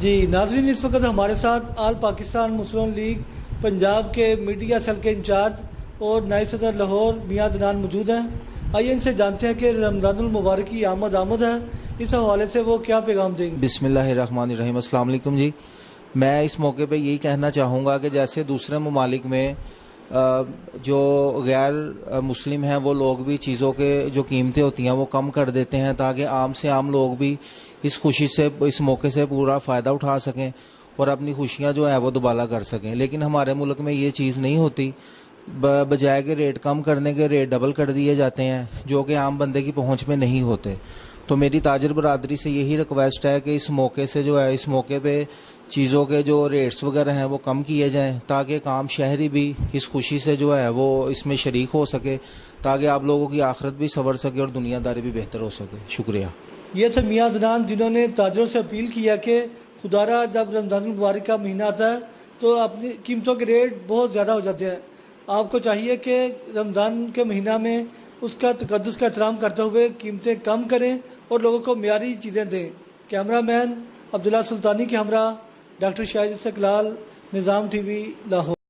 جی ناظرین، اس وقت ہمارے ساتھ آل پاکستان مسلم لیگ پنجاب کے میڈیا سیل کے انچارج اور نائب صدر لاہور میاں عدنان موجود ہیں۔ آئیے ان سے جانتے ہیں کہ رمضان المبارک کی آمد ہے، اس حوالے سے وہ کیا پیغام دیں گے۔ بسم اللہ الرحمن الرحیم۔ السلام علیکم جی۔ میں اس موقع پہ یہی کہنا چاہوں گا کہ جیسے دوسرے ممالک میں جو غیر مسلم ہیں وہ لوگ بھی چیزوں کے جو قیمتیں ہوتی ہیں وہ کم کر دیتے ہیں تاکہ عام سے عام لوگ بھی اس خوشی سے اس موقع سے پورا فائدہ اٹھا سکیں اور اپنی خوشیاں جو ہیں وہ دوبالا کر سکیں، لیکن ہمارے ملک میں یہ چیز نہیں ہوتی۔ بجائے کہ ریٹ کم کرنے کے ریٹ ڈبل کر دیے جاتے ہیں جو کہ عام بندے کی پہنچ میں نہیں ہوتے۔ تو میری تاجر برادری سے یہی ریکویسٹ ہے کہ اس موقع سے جو ہے اس موقع پہ چیزوں کے جو ریٹس وغیرہ ہیں وہ کم کیے جائیں تاکہ ایک عام شہری بھی اس خوشی سے جو ہے وہ اس میں شریک ہو سکے، تاکہ آپ لوگوں کی آخرت بھی سنور سکے اور دنیا داری بھی بہتر ہو سکے۔ شکریہ۔ یہ تھے میاں عدنان، جنہوں نے تاجروں سے اپیل کیا کہ خدا را جب رمضان المبارک کا مہینہ آتا ہے تو اپنی قیمتوں کے ریٹ بہت زیادہ ہو جاتے ہیں۔ آپ کو چاہیے کہ رمضان کے مہینہ میں اس کا تقدس کا احترام کرتے ہوئے قیمتیں کم کریں اور لوگوں کو معیاری چیزیں دیں۔ کیمرہ مین عبداللہ سلطانی کے ہمراہ ڈاکٹر شاہد استقلال، نظام ٹی وی، لاہور۔